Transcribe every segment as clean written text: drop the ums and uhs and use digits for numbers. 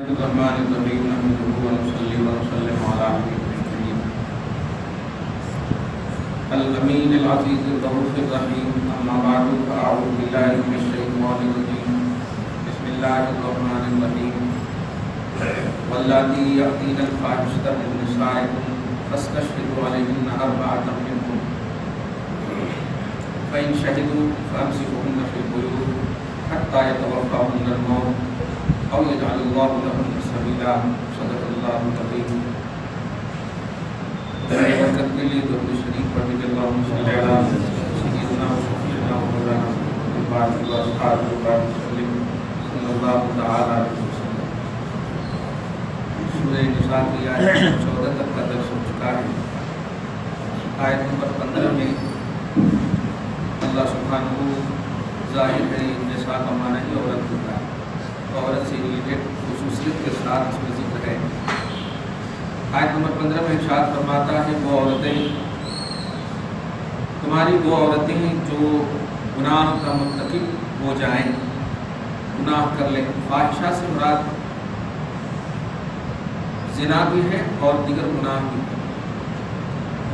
الرحمن الرحیم نحمده ونصلی ونسلم علی نبیہ الکریم الامین العزیز الرؤوف الرحیم اما بعد فاعوذ باللہ من الشیطان الرجیم بسم اللہ الرحمن الرحیم واللاتی یأتین الفاحشۃ من نسائکم فاستشہدوا علیہن اربعۃ منکم فإن شهدوا فأمسكوهن في البيوت حتى يتوفاهن الموت أو يجعل الله لهن سبيلا صدق الله العظيم. برکت کے لیے درود شریف پڑھ کے اللہم صلی علی سیدنا و شفیعنا و مولانا محمد و اصحابہ وسلم صلی اللہ تعالی علیہ وسلم. سورہ نساء کی آیت 14 تک کا درس ہو چکا ہے. آیت نمبر 15 میں اللہ سبحانہ ظاہر ہے نساء کا معنی ہی عورت ہوتا ہے. عورت سے ریلیٹڈ خصوصیت کے ساتھ اس میں ذکر ہے. آیت نمبر 15 میں ارشاد فرماتا ہے وہ عورتیں تمہاری وہ عورتیں جو گناہ کا مرتکب ہو جائیں, گناہ کر لیں. فاحشہ سے مراد زنا بھی ہے اور دیگر گناہ بھی ہے.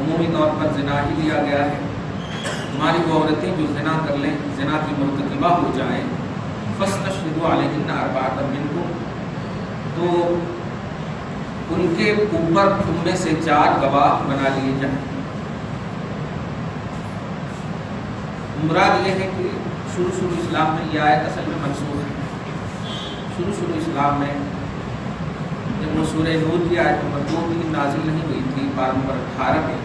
عمومی طور پر زنا ہی لیا گیا ہے. تمہاری وہ عورتیں جو زنا کر لیں, زنا کی مرتکبہ ہو جائیں, فاستشهدوا علیہن اربعۃ منکم, تو ان کے اوپر تم میں سے 4 گواہ بنا لیے جائیں. مراد یہ ہے کہ شروع اسلام میں یہ آیت اصل میں منسوخ ہے. شروع اسلام میں جب وہ سورہ نور کی آیت نمبر 2-3 نازل نہیں ہوئی تھی, پارہ نمبر 18 میں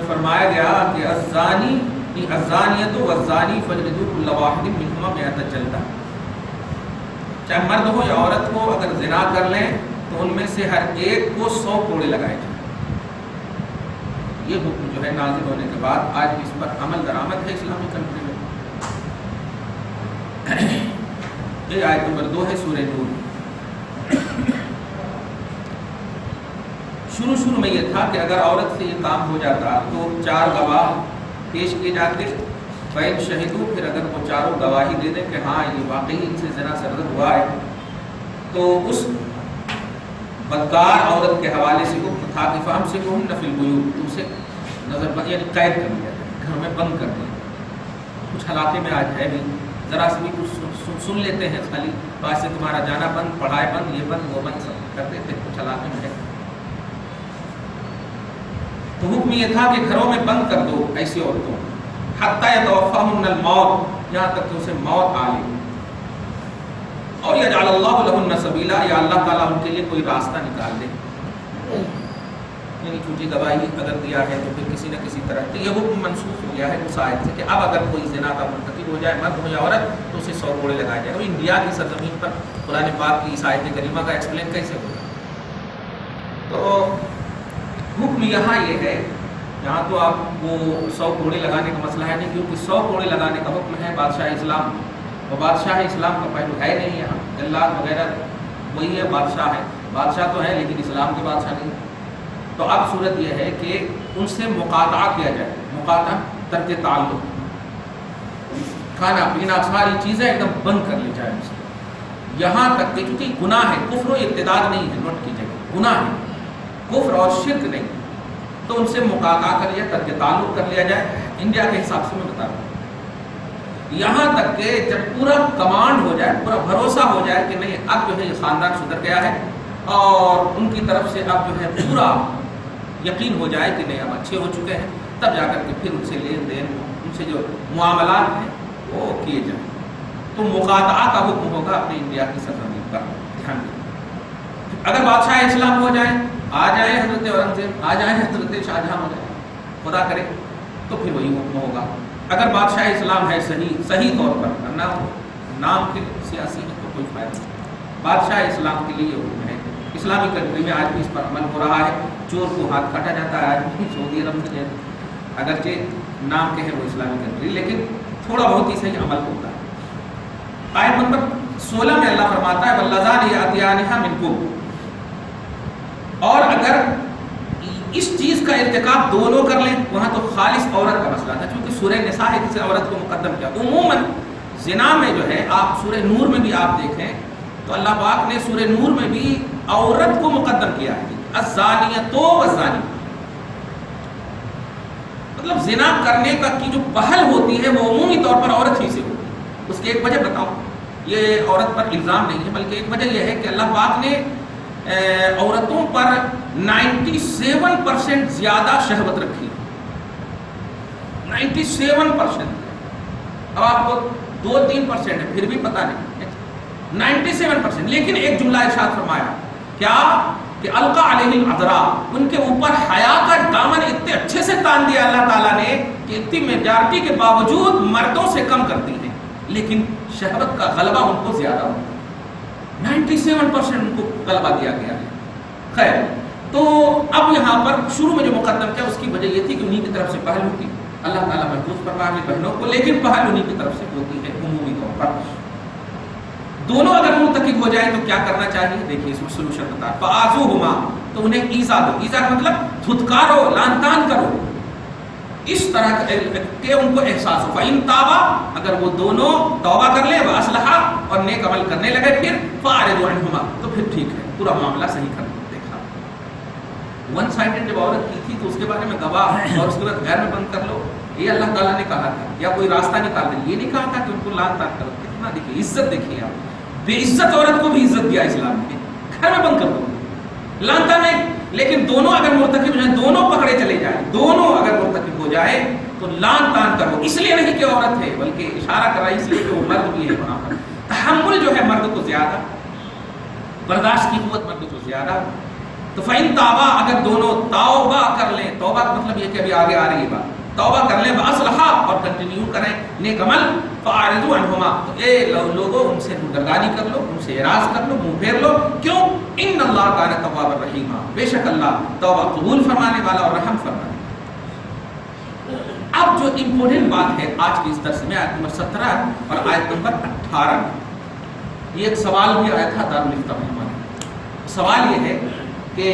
فرمایا گیا کہ الزانیۃ والزانی فاجلدوا کل واحد منہما 100 جلدہ. چاہے مرد ہو یا عورت ہو, اگر زنا کر لیں تو ان میں سے ہر ایک کو 100 کوڑے لگائے جائیں. یہ حکم جو ہے نازل ہونے کے بعد آج اس پر عمل درآمد ہے اسلامی کنٹری میں. یہ آیت نمبر 2 ہے سورہ نور. شروع میں یہ تھا کہ اگر عورت سے یہ کام ہو جاتا تو 4 گواہ پیش کیے جاتے. فإن شہدوا, پھر اگر وہ چاروں گواہی دے دیں کہ ہاں یہ واقعی ان سے زنا سرزد ہوا ہے, تو اس بدکار عورت کے حوالے سے حکم تھا کہ فأمسكوهن فی البیوت, تم سے نظر بند یعنی قید کر لیا جائے, گھر میں بند کر دیا. کچھ علاقے میں آج ہے بھی, ذرا سے بھی کچھ سن لیتے ہیں, خالی بات سے تمہارا جانا بند, پڑھائی بند, یہ بند وہ بند سب کر دیتے. کچھ علاقے میں ہے. تو حکم یہ تھا کہ گھروں میں بند کر دو ایسی عورتوں, حتی یتوفاہن الموت, یہاں تک کہ اسے موت آ لے. اور یجعل اللہ لہن سبیلا, یا اللہ تعالیٰ ان کے لیے کوئی راستہ نکال دے. یعنی جھوٹی گواہی اگر دیا ہے تو پھر کسی نہ کسی طرح, تو یہ حکم منسوخ ہو گیا ہے اس آیت سے کہ اب اگر کوئی زنا کا مرتکب ہو جائے, مرد ہو یا عورت, تو اسے 100 کوڑے لگائے جائے. اب انڈیا کی سرزمین پر قرآن پاک کی اس آیت کریمہ کا ایکسپلین کیسے ہوگا؟ تو حکم یہاں یہ ہے, یہاں تو آپ وہ 100 کوڑے لگانے کا مسئلہ ہے نہیں, کیونکہ 100 کوڑے لگانے کا حکم ہے بادشاہ اسلام, اور بادشاہ اسلام کا پہلو ہے نہیں یہاں. جلاد وغیرہ وہی ہے, بادشاہ ہے, بادشاہ تو ہے لیکن اسلام کے بادشاہ نہیں. تو اب صورت یہ ہے کہ ان سے مقاطعہ کیا جائے. مقاطعہ ترک تعلق, کھانا پینا ساری چیزیں ایک دم بند کر لی جائے ان سے, یہاں تک کہ چونکہ گناہ ہے, کفر و ارتداد نہیں ہے, نوٹ کیجیے, گناہ ہے, کفر اور شرک نہیں, تو ان سے مقاطعہ کر لیا, ترک تعلق کر لیا جائے. انڈیا کے حساب سے میں بتا رہا ہوں, یہاں تک کہ جب پورا کمانڈ ہو جائے, پورا بھروسہ ہو جائے کہ نہیں اب جو ہے یہ خاندان سدھر گیا ہے, اور ان کی طرف سے اب جو ہے پورا یقین ہو جائے کہ نہیں اب اچھے ہو چکے ہیں, تب جا کر کے پھر ان سے لین دین, ان سے جو معاملات ہیں وہ کیے جائیں. تو مقاطعہ کا حکم ہوگا اپنے انڈیا کی سرزمین پر. دھیان دیں, اگر بادشاہ اسلام ہو جائیں, آ جائیں حضرت اورنگزیب, آ جائیں حضرت شاہجہاں ہو جائیں, خدا کرے, تو پھر وہی حکم ہوگا. اگر بادشاہ اسلام ہے صحیح طور پر, ورنہ نام کے سیاسی ہے تو کوئی فائدہ نہیں. بادشاہ اسلام کے لیے یہ حکم ہے. اسلامی کنٹری میں آج بھی اس پر عمل ہو رہا ہے. چور کو ہاتھ کاٹا جاتا ہے آج بھی سعودی عرب سے, اگرچہ نام کے ہے وہ اسلامی کنٹری, لیکن تھوڑا بہت ہی صحیح عمل ہوتا ہے. آیت نمبر 16 میں اللہ فرماتا ہے واللذان یأتیانہا منکم, اور اگر اس چیز کا ارتکاب دونوں کر لیں. وہاں تو خالص عورت کا مسئلہ تھا، چونکہ سورہ نساء ہے کسی عورت کو مقدم کیا. عموماً زنا میں جو ہے آپ سورہ نور میں بھی آپ دیکھیں تو اللہ پاک نے سورہ نور میں بھی عورت کو مقدم کیا ہے. الزانیۃ والزانی، مطلب زنا کرنے کا کی جو پہل ہوتی ہے وہ عمومی طور پر عورت ہی سے ہوتی ہے. اس کی ایک وجہ بتاؤں، یہ عورت پر الزام نہیں ہے بلکہ ایک وجہ یہ ہے کہ اللہ پاک نے عورتوں پر 97% زیادہ شہوت رکھی. 97%. اب آپ کو 2-3% ہے پھر بھی پتہ نہیں. 97%. لیکن ایک جملہ ارشاد فرمایا کیا کہ القا علیہ العذرا، ان کے اوپر حیا کا دامن اتنے اچھے سے تان دیا اللہ تعالیٰ نے کہ اتنی میجارٹی کے باوجود مردوں سے کم کرتی ہیں لیکن شہوت کا غلبہ ان کو زیادہ ہوتا ہے. 97% ان کو غلبہ دیا گیا ہے. خیر، تو اب یہاں پر شروع میں جو مقدم کیا اس کی وجہ یہ تھی کہ انہی کی طرف سے پہل ہوتی. اللہ تعالیٰ محفوظ فرما اپنی بہنوں کو، لیکن پہل انہی کی طرف سے ہوتی ہے عمومی طور پر. دونوں اگر مرتکب ہو جائیں تو کیا کرنا چاہیے؟ دیکھیے اس میں سلوشن بتا. فآذوہما، تو انہیں ایذا دو. ایذا کا مطلب دھتکارو، لان تان کرو، اس طرح کہ ان کو احساس ہو. فإن تابا، اگر وہ دونوں توبہ کر لیں، واصلحا، اور نیک عمل کرنے لگے، پھر فأعرضوا عنہما، تو پھر ٹھیک ہے، پورا معاملہ صحیح کر لو. دیکھا ون سائڈڈ جب عورت کی تھی تو اس کے بارے میں گواہ اور اس کے بعد گھر میں بند کر لو، یہ اللہ تعالیٰ نے کہا تھا، یا کوئی راستہ نکال دیں. یہ نہیں کہا تھا کہ ان کو لان تان کرو. کتنا دیکھیے عزت، دیکھیے آپ، بے عزت عورت کو بھی عزت دیا اسلام نے. گھر میں بند کر دو، لان تان نہیں. لیکن دونوں اگر مرتکب ہو جائیں، دونوں پکڑے چلے جائیں، دونوں اگر مرتکب ہو جائے تو لان تان کرو. اس لیے نہیں کہ عورت ہے بلکہ اشارہ کر رہا ہے اس لیے کہ وہ مرد بھی ہے. وہاں پر تحمل جو ہے مرد کو زیادہ، برداشت کی قوت مرد کو زیادہ. تو فإن تابا، اگر دونوں توبہ کر لیں، توبہ کا مطلب یہ کہ ابھی آگے آ رہی ہے بات، توبہ کر لیں، واصلحا، اور کنٹینیو کریں نیک عمل، فأعرضوا عنہما، تو اے لوگوں ان سے روگردانی کر لو، ان سے اعراض کر لو، منہ پھیر لو. کیوں؟ ان اللہ کان توابا رحیما، بے شک اللہ توبہ قبول فرمانے والا اور رحم فرمانے. اب جو امپورٹنٹ بات ہے آج کی اس درس میں، آیت نمبر 17 اور آیت نمبر 18، یہ ایک سوال بھی آیا تھا دارالفتہ میں. سوال یہ ہے کہ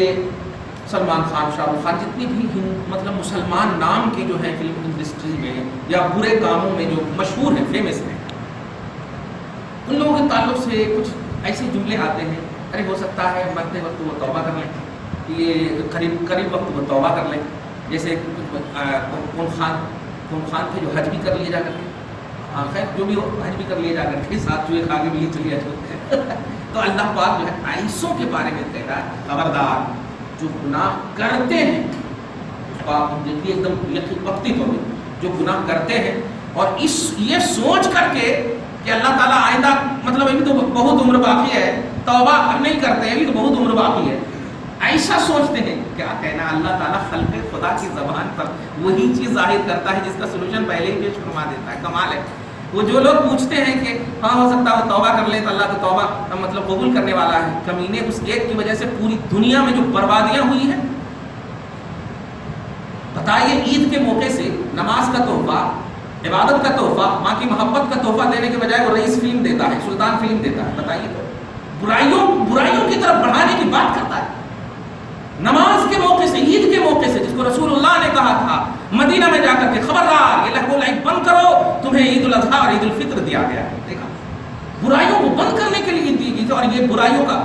سلمان خان، شاہ رخ خان، جتنی بھی مطلب مسلمان نام کے جو ہیں فلم انڈسٹری میں یا برے کاموں میں جو مشہور ہیں، فیمس ہیں، ان لوگوں کے تعلق سے کچھ ایسے جملے آتے ہیں، ارے ہو سکتا ہے مرتے وقت وہ توبہ کر لیں، یہ قریب وقت وہ توبہ کر لیں. جیسے کون خان تھے جو حج بھی کر لیے جا کر کے، خیر جو بھی ہو، حج بھی کر لیے جا کر کے، ساتھ جو ایک آگے بھی چلی جاتے ہیں. تو اللہ پاک جو ہے ایسوں کے بارے میں کہہ رہا ہے خبردار، جو گناہ کرتے ہیں، اس کو آپ دیکھیے ایک دم یقین وقتی طور پہ جو گناہ کرتے ہیں، اور اس یہ سوچ کر کے کہ اللہ تعالیٰ آئندہ مطلب ابھی تو بہت عمر باقی ہے، توبہ نہیں کرتے ابھی تو بہت عمر باقی ہے، ایسا سوچتے ہیں. کیا کہنا، اللہ تعالیٰ خلق خدا کی زبان پر وہی چیز ظاہر کرتا ہے جس کا سلوشن پہلے ہی پیش فرما دیتا ہے. کمال ہے. وہ جو لوگ پوچھتے ہیں کہ ہاں ہو سکتا ہے وہ توبہ کر لے تو اللہ تو توبہ مطلب قبول کرنے والا ہے، کمینے اس ایک کی وجہ سے پوری دنیا میں جو بربادیاں ہوئی ہیں. بتائیے عید کے موقع سے نماز کا تحفہ، عبادت کا تحفہ، ماں کی محبت کا تحفہ دینے کے بجائے وہ رئیس فلم دیتا ہے، سلطان فلم دیتا ہے. بتائیے تو برائیوں کی طرف بڑھانے کی بات کرتا ہے. نماز کے موقع سے، عید کے موقع سے، جس کو رسول اللہ نے کہا تھا مدینہ میں جا کر کے خبردار یہ لہو لعب بند کرو، تمہیں عید الاضحیٰ اور عید الفطر دیا گیا ہے. دیکھا، برائیوں کو بند کرنے کے لیے دی گئی تھی اور یہ برائیوں کا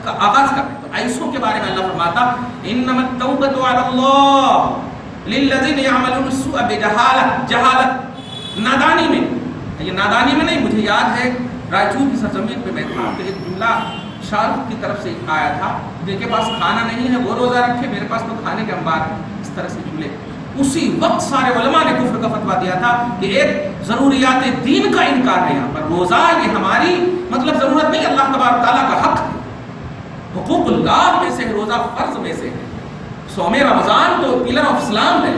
آغاز کرنے. تو ایسوں کے بارے میں اللہ فرماتا انما التوبۃ علی اللہ للذین یعملون السوء بجہالۃ، جہالت، نادانی میں. یہ نادانی میں نہیں، مجھے یاد ہے رائچور کی سرزمین پہ میں تھا تو ایک جملہ شاہ رخ کی طرف سے آیا تھا، جن کے پاس کھانا نہیں ہے وہ روزہ رکھے، میرے پاس تو کھانے کے انبار ہیں. اس طرح سے جملے. اسی وقت سارے علماء نے کفر کا فتویٰ دیا تھا کہ ایک ضروریات دین کا انکار ہے. یہاں پر روزہ یہ ہماری مطلب ضرورت نہیں، اللہ تبارک تعالیٰ کا حق ہے، حقوق اللہ میں سے روزہ فرض میں سے ہے، صوم رمضان تو پلر آف اسلام ہے.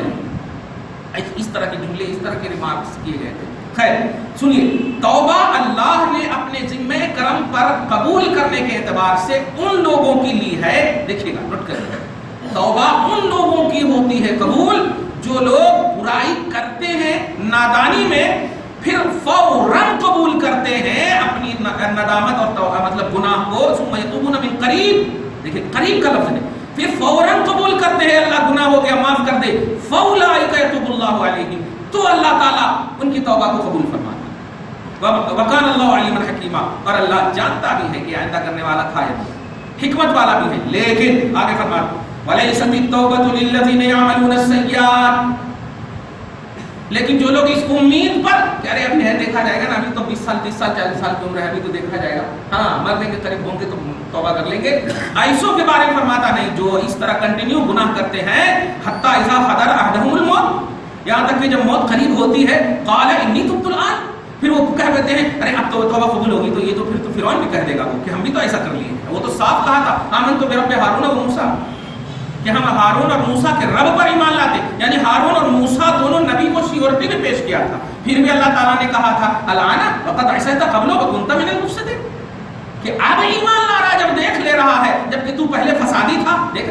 اس طرح کے جملے، اس طرح کے ریمارکس کیے گئے تھے. خیر سنیے، توبہ اللہ نے اپنے ذمہ کرم پر قبول کرنے کے اعتبار سے ان لوگوں کی لی ہے. دیکھیے گا، نوٹ کر، توبہ ان لوگوں کی ہوتی ہے قبول جو لوگ برائی کرتے ہیں نادانی میں، پھر فوراً قبول کرتے ہیں اپنی ندامت اور مطلب گناہ کو، ثم یتوبون من قریب. دیکھیں قریب کا لفظ ہے، پھر فوراً قبول کرتے ہیں اللہ گناہ ہو گیا معاف کر دے، فاولئک یتوب اللہ علیہم، تو اللہ تعالیٰ ان کی توبہ کو قبول فرماتا ہے۔ وکان اللہ علیما حکیما، اور اللہ جانتا بھی ہے کہ آئندہ کرنے والا تھا، حکمت والا بھی ہے۔ لیکن آگے فرماتا ولیست التوبۃ للذین یعملون السیئات، لیکن جو لوگ اس امید پر کہ ارے اب دیکھا جائے گا نا، ابھی تو 20 سال 30 سال 40 سال کی عمر ہے، ابھی تو دیکھا جائے گا، ہاں مرنے کے قریب ہوں گے تو توبہ کر لیں گے، ایسوں کے بارے میں فرماتا نہیں، جو اس طرح کنٹینیو گناہ کرتے ہیں حتی اذا حضر احدہم الموت، یہاں تک کہ جب موت قریب ہوتی ہے، قال انی تبت الآن، پھر وہ کہہ دیتے ہیں ارے اب تو توبہ قبول ہوگی، تو یہ تو پھر تو فرعون بھی کہہ دے گا کہ ہم بھی تو ایسا کر لیے، وہ تو صاف کہا تھا آمنت برب ہارون و موسیٰ، کہ ہم ہارون اور موسیٰ کے رب پر ایمان لاتے، یعنی ہارون اور موسیٰ دونوں نبی کو سیورٹی میں پیش کیا تھا، پھر بھی اللہ تعالیٰ نے کہا تھا الآن وقد عصیت قبل وکنت من المفسدین، کہ اب ایمان لا رہا جب دیکھ لے رہا ہے، جبکہ تو پہلے فسادی تھا، دیکھ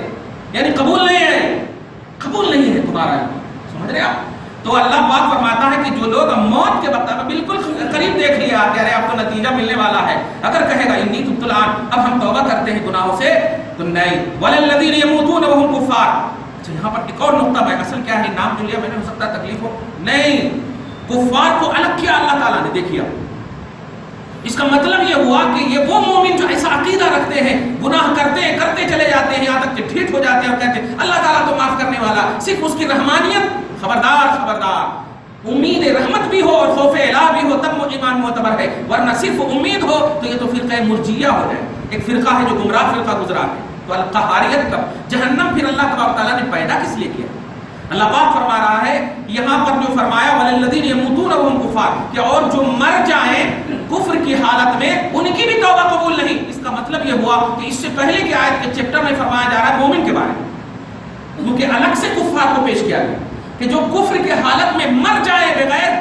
یعنی قبول نہیں ہے تمہارا ایمان، سمجھ رہے آپ؟ تو اللہ پاک فرماتا ہے کہ جو لوگ موت کے وقت بالکل قریب دیکھ لیا کہ ارے اب تو نتیجہ ملنے والا ہے، اگر کہے گا انی تبت الآن، اب ہم توبہ کرتے ہیں گناہوں سے، تو نہیں، وَلَلَّذِينَ يَمُوتُونَ وَهُمْ كُفَّارٌ۔ اچھا یہاں پر ایک اور نقطہ میں اصل کیا ہے، نام جو لیا میں نے، ہو سکتا ہے تکلیف ہو، نہیں، کفار کو الگ کیا اللہ تعالیٰ نے، دیکھیا اس کا مطلب یہ ہوا کہ یہ وہ مومن جو ایسا عقیدہ رکھتے ہیں، گناہ کرتے چلے جاتے ہیں، یہاں تک کہ ٹھیٹ ہو جاتے ہیں اور کہتے ہیں اللہ تعالیٰ تو معاف کرنے والا، صرف اس کی رحمانیت، خبردار، امید رحمت بھی ہو اور خوف الہ بھی ہو تب وہ ایمان معتبر ہے، ورنہ صرف امید ہو تو یہ تو فرقہ مرجیہ ہو جائے، ایک فرقہ ہے جو گمراہ فرقہ گزرا ہے۔ تو القہاریت کا جہنم پھر اللہ تبارک تعالیٰ نے پیدا کس لیے کیا؟ اللہ پاک فرما رہا ہے یہاں پر جو فرمایا وَلَلَّذِينَ يَمُوتُونَ وَهُمْ كُفَّارٌ، کہ اور جو مر جائیں کفر کی حالت میں ان کی بھی توبہ قبول نہیں۔ اس کا مطلب یہ ہوا کہ اس سے پہلے کی آیت کے چیپٹر میں فرمایا جا رہا ہے مومن کے بارے میں، کیونکہ الگ سے کفار کو پیش کیا گیا کہ جو کفر کی حالت میں مر جائے بغیر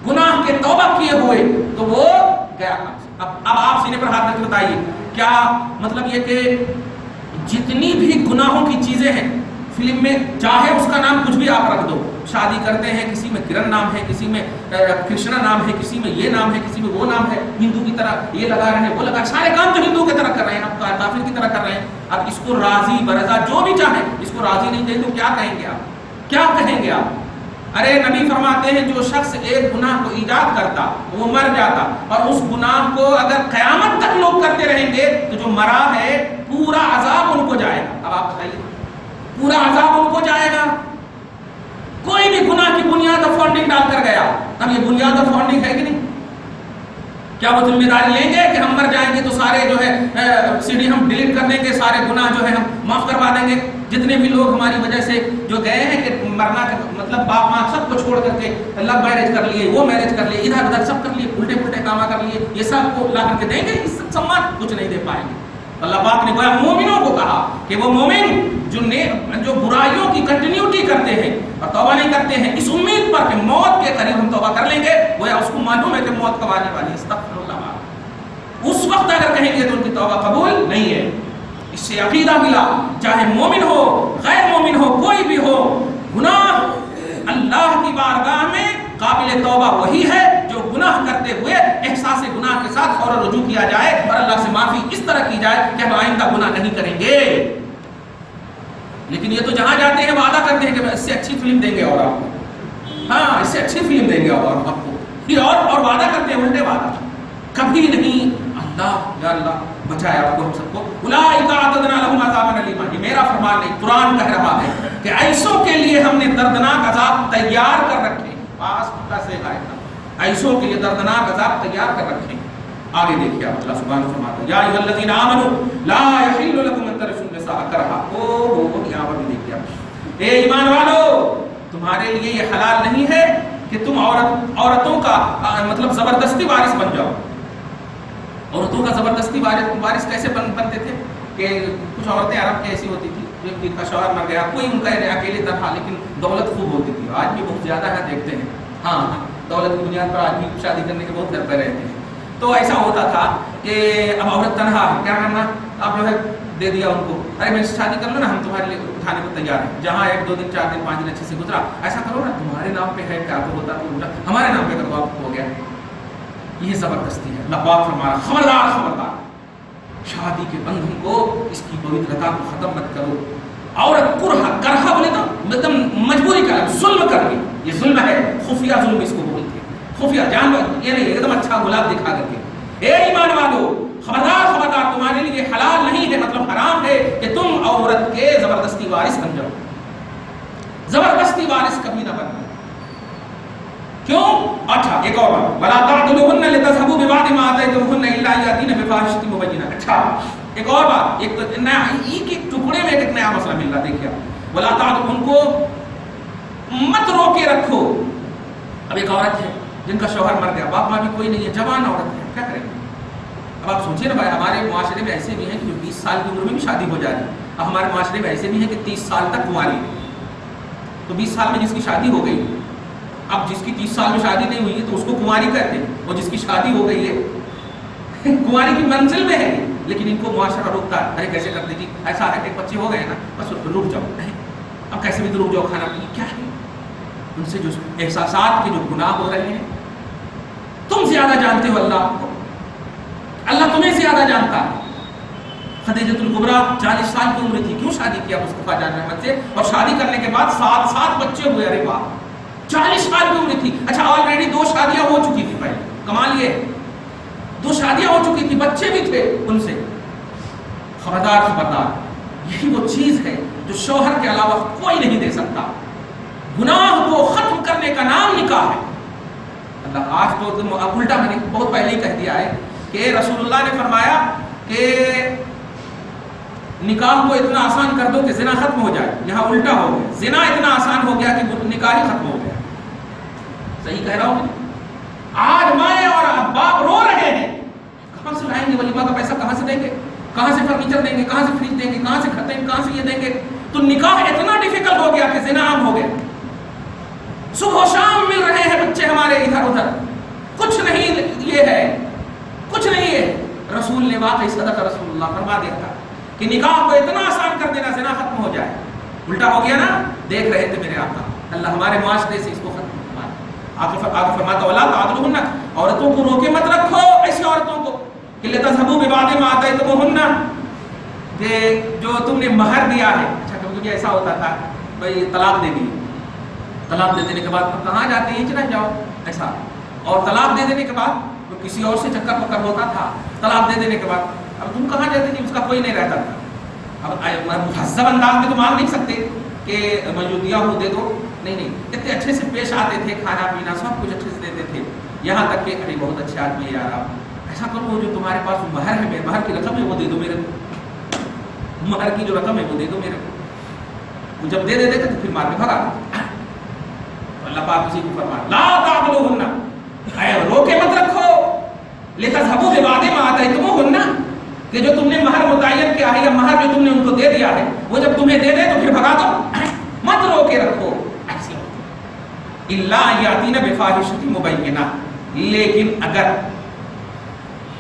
گناہ کے توبہ کیے ہوئے تو وہ گیا۔ اب آپ سینے پر ہاتھ رکھ کے بتائیے کیا مطلب یہ کہ جتنی بھی گناہوں کی چیزیں ہیں فلم میں، چاہے اس کا نام کچھ بھی آپ رکھ دو، شادی کرتے ہیں کسی میں کرن نام ہے، کسی میں کرشنا نام ہے، کسی میں یہ نام ہے، کسی میں وہ نام ہے، ہندو کی طرح یہ لگا رہے ہیں وہ لگا، سارے کام تو ہندو کی طرح کر رہے ہیں، اب کافر کی طرح کر رہے ہیں، اب اس کو راضی برضا جو بھی چاہیں، اس کو راضی نہیں دیں تو کیا کہیں گے آپ؟ کیا کہیں گے آپ؟ ارے نبی فرماتے ہیں جو شخص ایک گناہ کو ایجاد کرتا وہ مر جاتا، اور اس گناہ کو اگر قیامت تک لوگ کرتے رہیں گے تو جو مرا ہے پورا عذاب ان کو جائے گا۔ اب آپ بتائیے پورا عذاب ان کو جائے گا؟ کوئی بھی گناہ کی بنیاد اور فانڈنگ ڈال کر گیا، اب یہ بنیاد اور فانڈنگ ہے کہ نہیں؟ کیا وہ ذمہ داری لیں گے کہ ہم مر جائیں گے تو سارے جو ہے سی ڈی ہم ڈیلیٹ کر دیں گے، سارے گناہ جو ہے ہم معاف کروا دیں گے؟ جتنے بھی لوگ ہماری وجہ سے جو گئے ہیں کہ مرنا کے مطلب باپ ماں سب کو چھوڑ کر کے لو میرج کر لیے، وہ میرج کر لیے، ادھر ادھر سب کر لیے، الٹے پلٹے کام کر لیے، یہ سب کو لا کر کے دیں گے عزت سمان؟ کچھ نہیں دے پائیں گے۔ اللہ پاک نے گویا مومنوں کو کہا کہ وہ مومن جو برائیوں کی کنٹینیوٹی کرتے ہیں اور توبہ نہیں کرتے ہیں اس امید پر کہ موت کے قریب ہم توبہ کر لیں گے، گویا اس کو معلوم ہے کہ موت کب آنے والی ہے، استغفر اللہ، اس وقت اگر کہیں گے تو ان کی توبہ قبول نہیں ہے۔ اس سے عقیدہ ملا چاہے مومن ہو غیر مومن ہو کوئی بھی ہو، گناہ اللہ کی بارگاہ میں قابل توبہ وہی ہے جو گناہ کرتے ہوئے احساس گناہ کے ساتھ فوراً رجوع کیا جائے اور اللہ سے معافی اس طرح کی جائے کہ ہم آئندہ گناہ نہیں کریں گے۔ لیکن یہ تو جہاں جاتے ہیں وعدہ کرتے ہیں کہ اس سے اچھی فلم دیں گے اور آپ کو، ہاں اس سے اچھی فلم دیں گے اور آپ کو، یہ اور وعدہ کرتے ہیں الٹے وعدہ، کبھی نہیں۔ اللہ یا اللہ بچائے آپ کو ہم سب کو۔ اولئک اعتدنا لهم عذابا الیما، یہ میرا فرمان نہیں، قرآن کہہ رہا ہے کہ ایسوں کے لیے ہم نے دردناک عذاب تیار کر رکھے، پاس کا سے غائب، ایسوں کے لیے دردناک عذاب تیار کر رکھے۔ آگے دیکھیے اللہ سبحانہ فرماتا ہے یا ایھا الذین آمنوا لا یحل لکم ان ترثوا النساء کرہا، یہاں پر بھی دیکھیے اے ایمان والو تمہارے لیے یہ حلال نہیں ہے کہ تم عورتوں کا مطلب زبردستی وارث بن جاؤ۔ عورتوں کا زبردستی وارث کیسے بنتے تھے کہ کچھ عورتیں عرب کی ایسی ہوتی تھی جن کا شوہر مر گیا، کوئی ان کا اکیلے تنہا، لیکن دولت خوب ہوتی تھی، آج بھی بہت زیادہ ہے دیکھتے ہیں، ہاں دولت کی بنیاد پر آج بھی شادی کرنے کے بہت گھر پہ رہتے ہیں۔ تو ایسا ہوتا تھا کہ اب عورت تنہا ہے، کیا کرنا، اب جو ہے دے دیا ان کو، ارے میں شادی کر لو نا، ہم تمہارے لیے اٹھانے کو تیار ہیں، جہاں 1 2 دن 4 دن 5 دن اچھے سے گزرا، ایسا کرو نا تمہارے نام پہ ہے، کیا تو ہوتا تو الٹا ہمارے نام پہ کروا ہو گیا۔ یہ زبردستی ہے۔ اللہ پاک فرمایا خبردار خبردار، شادی کے بندھن کو، اس کی پوترتا کو ختم مت کرو، عورت کرہا بولے تو مطلب مجبوری کا ظلم کر کے، یہ ظلم ہے، خفیہ ظلم اس کو بولتے ہیں، خفیہ جان یہ نہیں ایک دم اچھا گلاب دکھا کر کے۔ اے ایمان والو خبردار خبردار، تمہارے لیے حلال نہیں ہے، مطلب حرام ہے کہ تم عورت کے زبردستی وارث بن جاؤ، زبردستی وارث کبھی نہ بننا۔ کیوں؟ اچھا ایک اور بات، وَلَا تَعْضُلُوهُنَّ لِتَذْهَبُوا بِبَعْضِ مَا آتَيْتُمُوهُنَّ إِلَّا أَن يَأْتِينَ بِفَاحِشَةٍ مُبَيِّنَةٍ۔ اچھا ایک اور بات، ایک تو نیا ایک ٹکڑے میں ایک نیا مسئلہ مل رہا، دیکھیے وَلَا تَعْضُلُوهُنَّ، ان کو مت روکے رکھو۔ اب ایک عورت ہے جن کا شوہر مر گیا، باپ ماں بھی کوئی نہیں ہے، جوان عورت ہے، کیا کریں گے؟ اب آپ سوچیں نا بھائی، ہمارے معاشرے میں ایسے بھی ہیں کہ جو 20 سال کی عمر میں بھی شادی ہو جاتی ہے، اب ہمارے معاشرے میں ایسے بھی ہیں کہ 30 سال تک کنواری ہے، تو 20 سال میں جس کی شادی ہو گئی، اب جس کی 30 سال میں شادی نہیں ہوئی ہے تو اس کو کنواری کہتے ہیں، اور جس کی شادی ہو گئی ہے کنواری کی منزل میں ہے، لیکن ان کو معاشرہ روکتا ہے، ارے کیسے کرتے جی، ایسا ہے کہ بچے ہو گئے نا بس رک جاؤ، اب کیسے بھی تو رک جاؤ، کھانا پینا کیا ہے، ان سے جو احساسات کے جو گناہ ہو رہے ہیں، تم زیادہ جانتے ہو اللہ کو، اللہ تمہیں زیادہ جانتا ہے۔ خدیجۃ الکبریٰ 40 سال کی عمر تھی، کیوں شادی کیا مصطفیٰ جان رحمت سے، اور شادی کرنے کے بعد 7 بچے ہوئے، ارے واہ، 40 سال کی عمر تھی۔ اچھا آلریڈی 2 شادیاں ہو چکی تھی، پہلے کمال یہ 2 شادیاں ہو چکی تھی، بچے بھی تھے ان سے۔ خبردار خبردار، یہی وہ چیز ہے جو شوہر کے علاوہ کوئی نہیں دے سکتا۔ گناہ کو ختم کرنے کا نام نکاح ہے۔ اللہ آج تو الٹا میں نے بہت پہلے ہی کہہ دیا ہے کہ رسول اللہ نے فرمایا کہ نکاح کو اتنا آسان کر دو کہ زنا ختم ہو جائے، یہاں الٹا ہو گیا، زنا اتنا آسان ہو گیا کہ نکاح ہی ختم ہو گیا۔ صحیح کہہ رہا ہوں؟ آج مائیں اور باپ رو رہے ہیں، کہاں سے لائیں گے ولیمہ کا پیسہ، کہاں سے دیں گے، کہاں سے فرنیچر دیں گے، کہاں سے فریج دیں گے، کہاں سے کھاتے ہیں، کہاں سے یہ دیں گے۔ تو نکاح اتنا ڈیفیکلٹ ہو گیا کہ زنا عام ہو گیا۔ صبح و شام مل رہے ہیں بچے ہمارے ادھر ادھر، کچھ نہیں یہ ہے، کچھ نہیں ہے۔ رسول نے واقعی صدق رسول اللہ فرما دیا تھا کہ نکاح کو اتنا آسان کر دینا زنا ختم ہو جائے، الٹا ہو گیا نا۔ دیکھ رہے تھے میرے آقا، اللہ ہمارے معاشرے سے اس کو ختم فرمائے۔ آگے فرماتا وَلَا تَعْضُلُوهُنَّ، عورتوں کو روکے مت رکھو، ایسی عورتوں کو کہ لِتَذْهَبُوا بِبَعْضِ مَا آتَيْتُمُوهُنَّ، کہ جو تم نے مہر دیا ہے۔ اچھا کبھی ایسا ہوتا تھا بھائی طلاق دے دی، طلاق دے دینے کے بعد کہاں جاتے ہیں چلا جاؤ ایسا، اور طلاق دے دینے کے بعد تو کسی اور سے چکر پکر ہوتا تھا، طلاق دے دینے کے بعد اب تم کہاں جاتے تھے، اس کا کوئی نہیں رہتا تھا۔ اب مہذب انداز میں تو مانگ نہیں سکتے کہ میں جو دیا ہوں دے دو، نہیں، اتنے اچھے سے پیش آتے تھے، کھانا پینا سب کچھ اچھے سے دیتے تھے، یہاں تک کہ ارے بہت اچھے آدمی ہے یار، آپ ایسا کرو جو تمہارے پاس مہر ہے، میرے مہر کی رقم ہے وہ دے دو میرے کو، مہر کی جو رقم ہے وہ دے دو میرے کو۔ جب دے دیتے تو پھر مار کے بھگا دو۔ اللہ پاک اسی کو فرمایا لا تعضلوهن، اے روکے مت رکھو، لتذهبوا ببعض ما آتيتموهن، کہ جو تم نے مہر متعین کیا ہے یا مہر جو تم نے ان کو دے دیا ہے وہ جب تمہیں دے دے تو پھر بھگا دو، مت روکے رکھو۔ ایسی الا یاتین بفاحشۃ مبینہ، لیکن اگر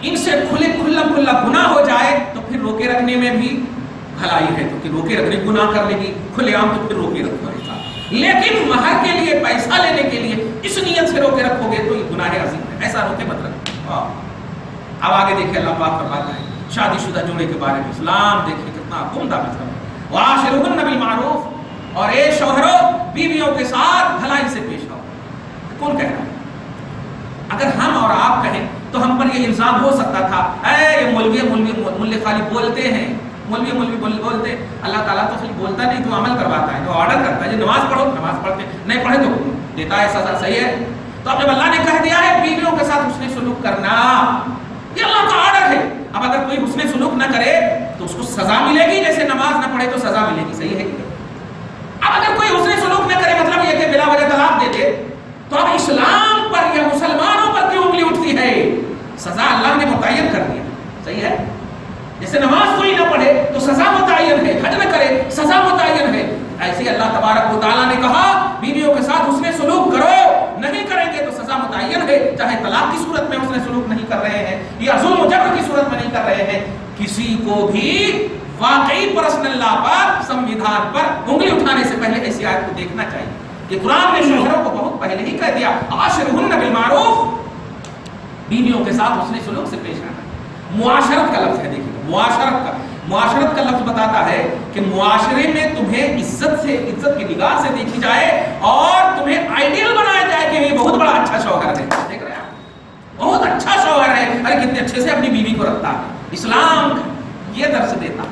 ان سے کھلا گناہ ہو جائے تو پھر روکے رکھنے میں بھی بھلائی ہے، تو کہ روکے رکھنے گناہ کر لے گی کھلے عام تو پھر روکے رکھو ایسا، لیکن مہر کے لیے پیسہ لینے کے لیے اس نیت سے روکے رکھو گے تو یہ گناہ عظیم ہے، ایسا روکے مت رکھو۔ اب آگے دیکھیں اللہ پاک فرماتا ہے شادی شدہ جوڑے کے بارے میں، اسلام دیکھیں کتنا عمدہ مطلب ہے، وعاشرہن بالمعروف، اور اے شوہروں بیویوں کے ساتھ بھلائی سے پیش آؤ۔ کون کہہ رہا ہے؟ اگر ہم اور آپ کہیں تو ہم پر یہ الزام ہو سکتا تھا اے یہ مولوی خالی بولتے ہیں، مولوی بولتے، اللہ تعالیٰ تو خالی بولتا نہیں، تو عمل کرواتا ہے، تو آرڈر کرتا ہے، جو نماز پڑھو نماز پڑھتے، نہیں پڑھے تو دیتا ہے سزا، صحیح ہے۔ تو اب جب اللہ نے کہہ دیا ہے بیویوں کے ساتھ حسن سلوک کرنا، یہ اللہ کا آرڈر ہے، اب اگر کوئی حسن سلوک نہ کرے تو اس کو سزا ملے گی، جیسے نماز نہ پڑھے تو سزا ملے گی، صحیح ہے کہ اب اگر کوئی حسن سلوک نہ کرے مطلب یہ کہ بلا وجہ طلاق دے دے، تو اب اسلام پر یا مسلمانوں پر کیوں انگلی اٹھتی ہے؟ سزا اللہ نے متعین کر دیا، صحیح ہے۔ جیسے نماز کوئی نہ پڑھے تو سزا متعین ہے، حج نہ کرے سزا متعین ہے، ایسے اللہ تبارک و تعالیٰ نے کہا بیویوں کے ساتھ حسن سلوک کرو، نہیں کریں گے تو سزا متعین ہے، چاہے طلاق کی صورت میں حسن سلوک نہیں کر رہے ہیں یا ظلم و جبر کی صورت میں نہیں کر رہے ہیں، کسی کو بھی واقعی پرسنل لا پر سمویدھان پر انگلی اٹھانے سے پہلے ایسی آیت کو دیکھنا چاہیے کہ قرآن نے شوہروں کو بہت پہلے ہی کہہ دیا عاشرہن بالمعروف، بیویوں کے ساتھ حسن سلوک سے پیش آنا، معاشرت کا لفظ ہے، دیکھیے معاشرت کا، معاشرت کا لفظ بتاتا ہے کہ معاشرے میں تمہیں عزت کی نگاہ سے دیکھی جائے اور تمہیں آئیڈیل بنایا جائے کہ یہ بہت بڑا اچھا شوہر ہے. دیکھ رہے ہیں بہت اچھا شوہر ہے, ارے کتنے اچھے سے اپنی بیوی کو رکھتا ہے. اسلام یہ درس دیتا.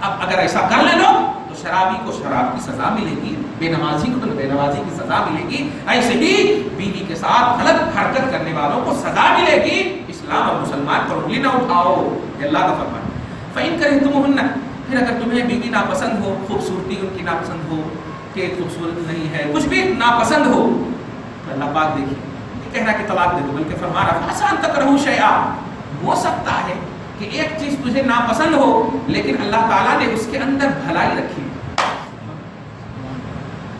اب اگر ایسا کر لے لو تو شرابی کو شراب کی سزا ملے گی, بے نمازی کو بے نمازی کی سزا ملے گی, ایسے ہی بیوی کے ساتھ غلط حرکت کرنے والوں کو سزا ملے گی. اسلام اور مسلمان پر انگلی نہ اٹھاؤ, یہ اللہ کا فرمان. فَإِن كَرِهْتُمُوهُنَّ, پھر اگر تمہیں بیوی ناپسند ہو, خوبصورتی ان کی ناپسند ہو, کہ خوبصورت نہیں ہے, کچھ بھی ناپسند ہو, تو اللہ پاک دیکھیے یہ کہہ رہا کہ طلاق دے دو, بلکہ فرما رہا فَعَسَىٰ أَن تَكْرَهُوا شَيْئًا, ہو سکتا ہے کہ ایک چیز تجھے ناپسند ہو لیکن اللہ تعالیٰ نے اس کے اندر بھلائی رکھی.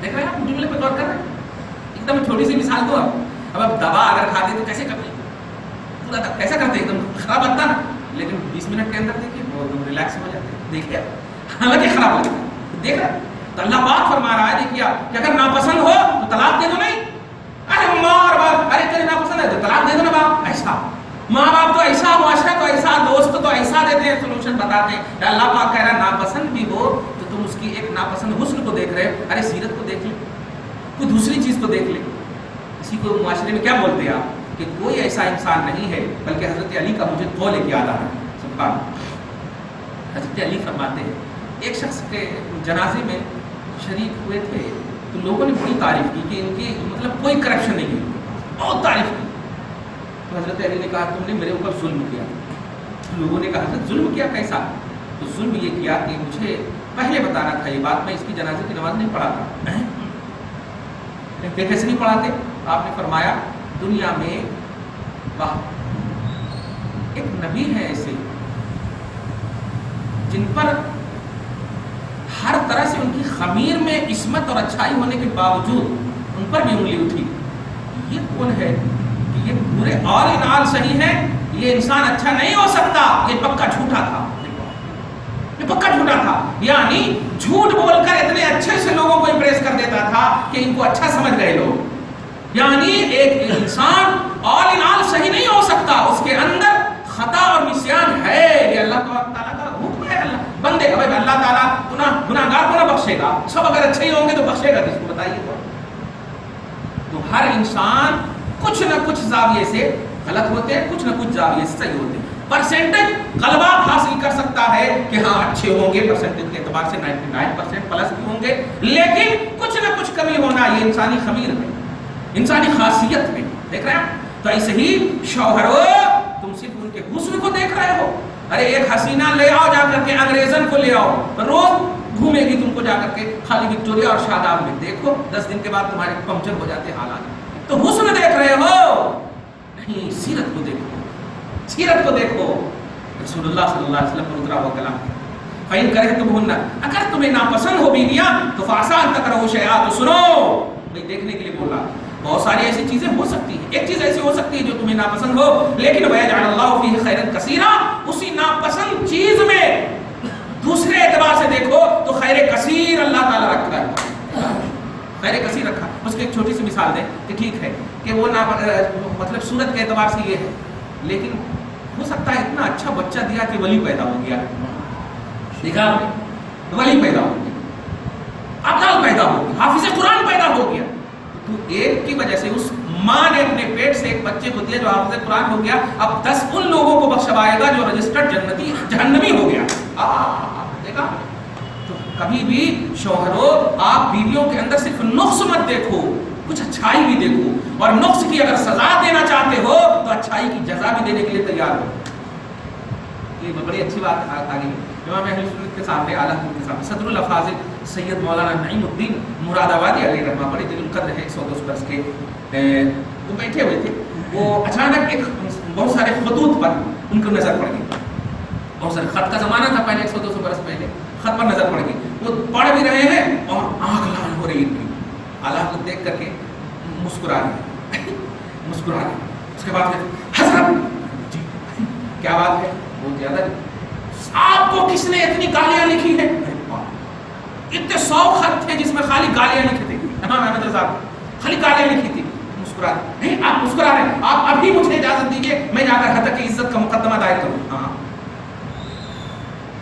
دیکھ رہے ہیں آپ جملے پہ غور کر رہے ہیں, ایک دم چھوٹی سی مثال دو. اب دوا اگر کھاتے تو کیسے کرتے, پورا کیسا کرتے, ایک دم خراب لگتا نا, لیکن 20 منٹ کے اندر دیکھیے وہ ریلیکس ہو جاتے ہیں. دیکھیے حالانکہ خراب لگتا ہے, دیکھ رہے تو اللہ پاک فرما رہا ہے دیکھیے کہ اگر ناپسند ہو تو طلاق دے دو. نہیں ارے ماں اور باپ, ارے تجھے ناپسند ہے تو طلاق دے دو نا باپ. ایسا ماں باپ تو ایسا, معاشرہ تو ایسا, دوست تو ایسا دیتے ہیں, سولوشن بتاتے ہیں. اللہ پاک کہہ رہا ہے ناپسند بھی ہو تو تم اس کی ایک ناپسند حسن کو دیکھ رہے ہو, ارے سیرت کو دیکھ لے, کوئی دوسری چیز کو دیکھ لے. اسی کو معاشرے میں کیا بولتے ہیں آپ کہ کوئی ایسا انسان نہیں ہے, بلکہ حضرت علی کا مجھے قول ایک یاد آ رہا ہے. سبحان حضرت علی فرماتے ہیں ایک شخص کے جنازے میں شریک ہوئے تھے تو لوگوں نے بڑی تعریف کی کہ ان کی مطلب کوئی کرپشن نہیں ہے, بہت تعریف کی. تو حضرت علی نے کہا تم نے میرے اوپر ظلم کیا. لوگوں نے کہا حضرت ظلم کیا, کیسا؟ تو ظلم یہ کیا کہ مجھے پہلے بتانا تھا یہ بات, میں اس کی جنازے کی نماز نہیں پڑھاتا. کیسے نہیں پڑھاتے؟ آپ نے فرمایا دنیا میں ایک نبی ہے ایسے جن پر ہر طرح سے ان کی خمیر میں عصمت اور اچھائی ہونے کے باوجود ان پر بھی انگلی اٹھی. یہ کون ہے کہ یہ پورے آل ان آل صحیح ہے, یہ انسان اچھا نہیں ہو سکتا, یہ پکا جھوٹا تھا, یہ پکا جھوٹا تھا. یعنی جھوٹ بول کر اتنے اچھے سے لوگوں کو امپریس کر دیتا تھا کہ ان کو اچھا سمجھ گئے لوگ. یعنی ایک انسان آل ان آل صحیح نہیں ہو سکتا, اس کے اندر خطا اور نسیان ہے. یہ اللہ تعالیٰ کا حکم ہے. اللہ بندے کا بھائی اللہ تعالیٰ گناہگار کو نہ بخشے گا, سب اگر اچھے ہی ہوں گے تو بخشے گا کس کو بتائیے. تو ہر انسان کچھ نہ کچھ زاویے سے غلط ہوتے ہیں, کچھ نہ کچھ زاویے سے صحیح ہوتے ہیں. پرسنٹیج غلبہ حاصل کر سکتا ہے کہ ہاں اچھے ہوں گے, پرسنٹیج کے اعتبار سے 99% پلس بھی ہوں گے, لیکن کچھ نہ کچھ کمی ہونا یہ انسانی خمیر ہے, انسانی خاصیت ہے. دیکھ رہے ہیں؟ تو ایسے ہی شوہرو تم صرف ان کے حسن کو دیکھ رہے ہو. ارے ایک حسینہ لے آؤ جا کر کے, انگریزن کو لے آؤ, روز گھومے گی تم کو جا کر کے خالی وکٹوریا اور شاداب میں. دیکھو 10 دن کے بعد تمہارے پنکچر ہو جاتے حالات. تو حسن دیکھ رہے ہو, نہیں سیرت کو دیکھو, سیرت کو دیکھو. رسول اللہ صلی اللہ علیہ وسلم پر اترا ہوا کلام. فَإِن كَرِهْتُمُوهُنَّ, اگر تمہیں ناپسند ہو بیویاں تو فَعَسَىٰ أَن تَكْرَهُوا شَيْئًا, تو سنو بھائی دیکھنے کے لیے بول رہا. بہت ساری ایسی چیزیں ہو سکتی ہیں, ایک چیز ایسی ہو سکتی ہے جو تمہیں ناپسند ہو, لیکن وَيَجْعَلَ اللَّهُ فِيهِ خَيْرًا كَثِيرًا, اسی ناپسند چیز میں دوسرے اعتبار سے دیکھو تو خیر کثیر اللہ تعالیٰ رکھا ہے, خیر کثیر رکھا. اس کی ایک چھوٹی سی مثال دیں کہ ٹھیک ہے کہ وہ مطلب صورت کے اعتبار سے یہ ہے, لیکن ہو سکتا ہے اتنا اچھا بچہ دیا کہ ولی پیدا ہو گیا. دیکھا آپ نے, ولی پیدا ہو گیا, ابدال پیدا ہو گیا, حافظ قرآن پیدا ہو گیا. تو ایک کی وجہ سے اس ماں نے اپنے پیٹ سے ایک بچے کو دیا جو حافظ قرآن ہو گیا, اب 10 ان لوگوں کو بخشوائے گا جو رجسٹرڈ جنتی جہنمی ہو گیا. دیکھا؟ تو کبھی بھی شوہروں آپ بیویوں کے اندر صرف نقص مت دیکھو, کچھ اچھائی بھی دیکھو, اور نقص کی اگر سزا دینا چاہتے ہو تو اچھائی کی جزا بھی دینے کے لیے تیار ہو. یہ بڑی اچھی بات آگے امام اہل سنت کے سامنے, اعلیٰ حضرت کے سامنے صدر الافاضل سید مولانا نعیم الدین مراد آبادی علیہ رحمہ, بڑے دل القدر ہے, 102 برس کے, وہ بیٹھے ہوئے تھے. وہ اچانک ایک بہت سارے خطوط پر ان کو نظر پڑ گئی. بہت سارے خط کا زمانہ تھا پہلے, 100-200 برس پہلے, خط پر نظر پڑ گئی. وہ پڑھ بھی رہے ہیں اور آنکھ لال ہو رہی ان کی. اعلیٰ حضرت دیکھ کر کے مسکرا رہے مسکرا رہے. اس کے بعد حضرت جی کیا بات ہے؟ وہ زیادہ آپ کو کس نے اتنی گالیاں لکھی ہیں؟ اتنے 100 خط تھے جس میں خالی گالیاں لکھی تھی. امام احمد رضا خالی گالیاں لکھی تھی. مسکرا نہیں, آپ مسکرا رہے ہیں, آپ ابھی مجھے اجازت دیجیے میں جا کر حتیٰ کی عزت کا مقدمہ دائر کروں. ہاں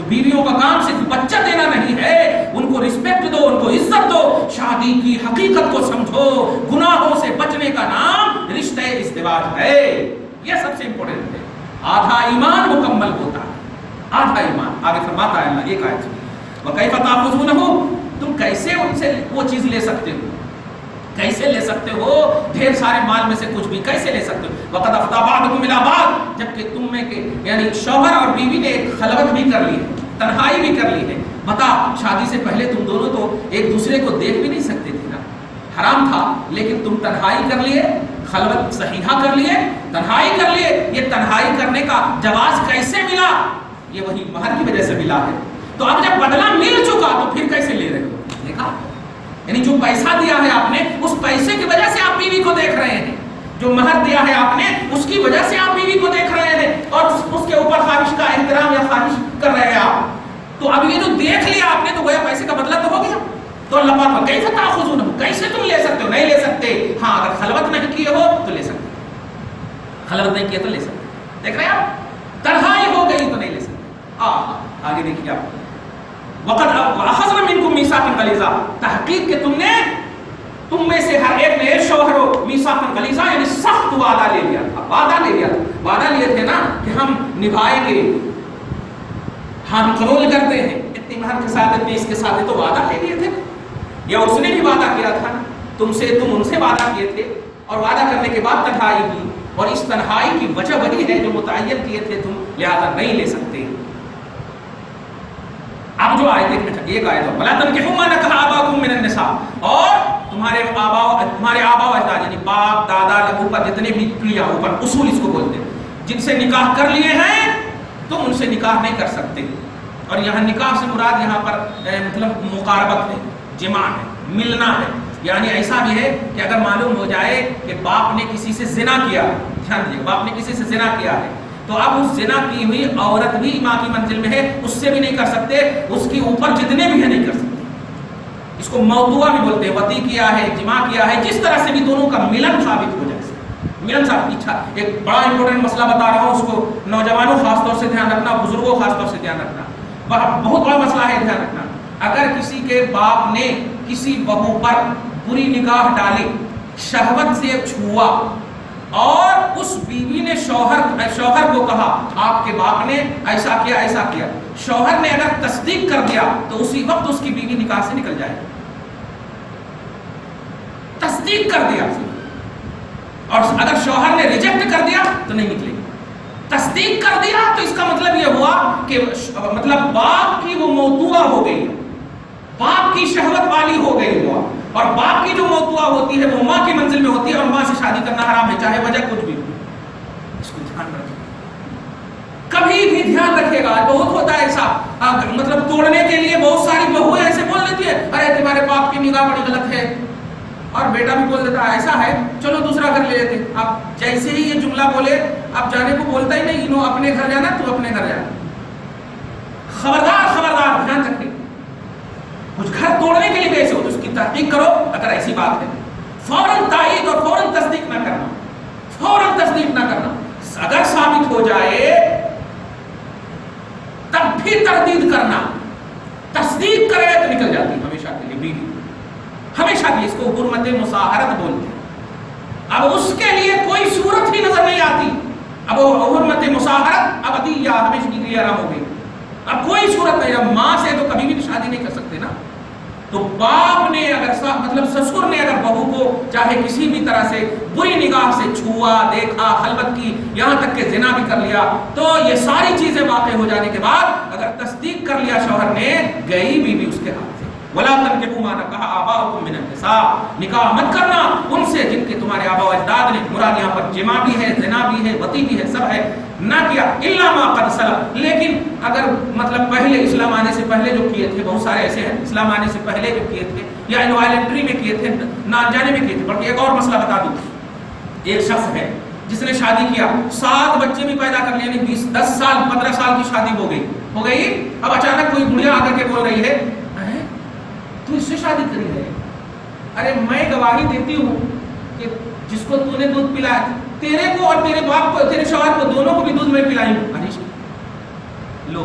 تو بیویوں کا کام صرف بچہ دینا نہیں ہے، ان کو رسپیکٹ دو، ان کو عزت دو، شادی کی حقیقت کو سمجھو، گناہوں سے بچنے کا نام رشتہ ازدواج ہے، یہ سب سے امپورٹنٹ ہے۔ آدھا ایمان مکمل ہوتا ہے، آدھا ایمان۔ آگے فرماتا ہے اللہ ایک آیت میں وَكَيْفَ تَأْخُذُونَهُ، تم کیسے ان سے وہ چیز لے سکتے ہو، کیسے لے سکتے ہو ڈھیر سارے مال میں سے کچھ بھی کیسے لے سکتے ہو؟ وَقَدْ أَفْضَىٰ بَعْضُكُمْ إِلَىٰ بَعْضٍ، جبکہ تم میں کے یعنی شوہر اور بیوی نے ایک خلوت بھی کر لی ہے، تنہائی بھی کر لی ہے۔ بتا شادی سے پہلے تم دونوں تو ایک دوسرے کو دیکھ بھی نہیں سکتے تھے نا، حرام تھا، لیکن تم تنہائی کر لیے، خلوت صحیحہ کر لیے، تنہائی کر لیے۔ یہ تنہائی کرنے کا جواز کیسے ملا؟ یہ وہی مہر کی وجہ سے ملا ہے۔ تو اب جب بدلہ مل چکا تو پھر کیسے لے رہے ہو؟ دیکھا، یعنی جو پیسہ دیا ہے آپ نے، اس پیسے کی وجہ سے آپ بیوی کو دیکھ رہے ہیں، جو مہر دیا ہے آپ نے اس کی وجہ سے آپ بیوی کو دیکھ رہے ہیں اور اس کے اوپر خواہش کا احترام یا خواہش کر رہے ہیں آپ۔ تو اب یہ جو دیکھ لیا آپ نے تو گویا پیسے کا بدلہ تو ہو گیا۔ تو اللہ پاک کیسے تاخذون، کیسے تم لے سکتے ہو؟ نہیں لے سکتے۔ ہاں اگر خلوت نہیں کیے ہو تو لے سکتے، خلوت نہیں کیے تو لے سکتے۔ دیکھ رہے ہیں آپ، تنہائی ہو گئی تو نہیں لے سکتے۔ آگے دیکھیے آپ، وقد اخذنا منکم میثاقا غلیظا، تحقیق کہ تم میں سے ہر ایک نے شوہر و میثاقا غلیظا یعنی سخت وعدہ لے لیا تھا، وعدہ لے لیا تھا، وعدہ لیے تھے نا کہ ہم نبھائیں گے، ہم قبول کرتے ہیں اتنی مہر کے ساتھ، اتنے اس کے ساتھ، تو وعدہ لے لیے تھے، یا اس نے بھی وعدہ کیا تھا نا تم سے، تم ان سے وعدہ کیے تھے، اور وعدہ کرنے کے بعد تنہائی ہوئی، اور اس تنہائی کی وجہ وہی ہے جو متعین کیے تھے تم، لہذا نہیں لے سکتے۔ اب جو آیت ایک آیت ہے وَلَا تَنكِحُوا مَا نَكَحَ آبَاؤُكُم مِّنَ النِّسَاءِ، اور تمہارے آبا و اجداد یعنی باپ دادا اوپر جتنے بھی پیڑھیاں اوپر اصول اس کو بولتے ہیں، جن سے نکاح کر لیے ہیں تم ان سے نکاح نہیں کر سکتے۔ اور یہاں نکاح سے مراد یہاں پر مطلب مقاربت ہے، جماع ہے، ملنا ہے، یعنی ایسا بھی ہے کہ اگر معلوم ہو جائے کہ باپ نے کسی سے زنا کیا، دھیان دیجیے، باپ نے کسی سے زنا کیا ہے تو اب اس زنا کی ہوئی عورت بھی ماں کی منزل میں ہے، اس سے بھی نہیں کر سکتے، اس کے اوپر جتنے بھی ہیں نہیں کر سکتے۔ اس کو موضوع بھی بولتے ہیں، وطی کیا ہے، جماع کیا ہے، جس طرح سے بھی دونوں کا ملن ثابت ہو جائے، ملن ثابت۔ اچھا ایک بڑا امپورٹنٹ مسئلہ بتا رہا ہوں، اس کو نوجوانوں خاص طور سے دھیان رکھنا، بزرگوں خاص طور سے دھیان رکھنا، بہت بڑا مسئلہ ہے، دھیان رکھنا۔ اگر کسی کے باپ نے کسی بہو پر بری نگاہ ڈالی، شہوت سے چھوا، اور اس بیوی نے شوہر کو کہا آپ کے باپ نے ایسا کیا ایسا کیا، شوہر نے اگر تصدیق کر دیا تو اسی وقت اس کی بیوی نکاح سے نکل جائے، تصدیق کر دیا، اور اگر شوہر نے ریجیکٹ کر دیا تو نہیں نکلے گی۔ تصدیق کر دیا تو اس کا مطلب یہ ہوا کہ مطلب باپ کی وہ موضوع ہو گئی، باپ کی شہوت والی ہو گئی ہوا، اور باپ کی جو موضوع ہوتی ہے وہ ماں کی منزل میں ہوتی ہے، اور ماں سے شادی کرنا حرام ہے، چاہے وجہ کچھ بھی ہو۔ اس کو دھیان رکھیں، کبھی بھی دھیان رکھے گا، بہت ہوتا ہے ایسا، مطلب توڑنے کے لیے بہت ساری بہویں ایسے بول دیتی ہے، ارے تمہارے باپ کی نگاہ بڑی غلط ہے، اور بیٹا بھی بول دیتا ہے ایسا ہے چلو دوسرا گھر لے لیتے۔ اب جیسے ہی یہ جملہ بولے اب جانے کو بولتا ہی نہیں، انہوں اپنے گھر جانا تو اپنے گھر جانا۔ خبردار خبردار دھیان رکھیں، کچھ گھر توڑنے کے لیے بھی ایسے ہو تو اس کی تحقیق کرو، اگر ایسی بات ہے فوراً تائید اور فوراً تصدیق نہ کرنا، فوراً تصدیق نہ کرنا، اگر ثابت ہو جائے تب بھی تردید کرنا، تصدیق کرے تو نکل جاتی ہمیشہ کے لیے بیوی، ہمیشہ کے لیے۔ اس کو حرمت مصاہرت بولتے ہیں۔ اب اس کے لیے کوئی صورت ہی نظر نہیں آتی، اب وہ حرمت مصاہرت ابدیہ ہمیشہ کے لیے آرام ہو گئی، اب کوئی صورت نہیں۔ اب ماں سے تو کبھی بھی شادی نہیں کر سکتے نا، تو باپ نے اگر مطلب سسر نے اگر بہو کو چاہے کسی بھی طرح سے بری نگاہ سے چھوا، دیکھا، خلوت کی، یہاں تک کہ زنا بھی کر لیا، تو یہ ساری چیزیں واقع ہو جانے کے بعد اگر تصدیق کر لیا شوہر نے، گئی بیوی اس کے ہاتھ سے۔ وَلَا تَنكِحُوا مَا نَكَحَ آبَاؤُكُم مِّنَ النِّسَاءِ، نکاح مت کرنا ان سے جن کے تمہارے آبا و اجداد نے، مراد یہاں پر جماع بھی ہے، زنا بھی ہے، وطی بھی ہے، سب ہے، نہ کیا، الا ما قد سلف، لیکن اگر مطلب پہلے اسلام آنے سے پہلے جو کیے تھے، بہت سارے ایسے ہیں اسلام آنے سے پہلے جو کیے تھے یا انوائلنٹری میں کیے تھے، نہ جانے میں کیے تھے۔ بلکہ ایک اور مسئلہ بتا دوں، ایک شخص ہے جس نے شادی کیا، 7 بچے بھی پیدا کر لیے، 10 سال 15 سال کی شادی ہو گئی، اب اچانک کوئی بڑھیا آ کر کے بول رہی ہے تو اس سے شادی کری ہے، ارے میں گواہی دیتی ہوں کہ جس کو تو نے دودھ پلایا، تیرے کو اور تیرے باپ کو، تیرے شوہر کو، دونوں کو بھی دودھ میں پلائی ہوں۔ لو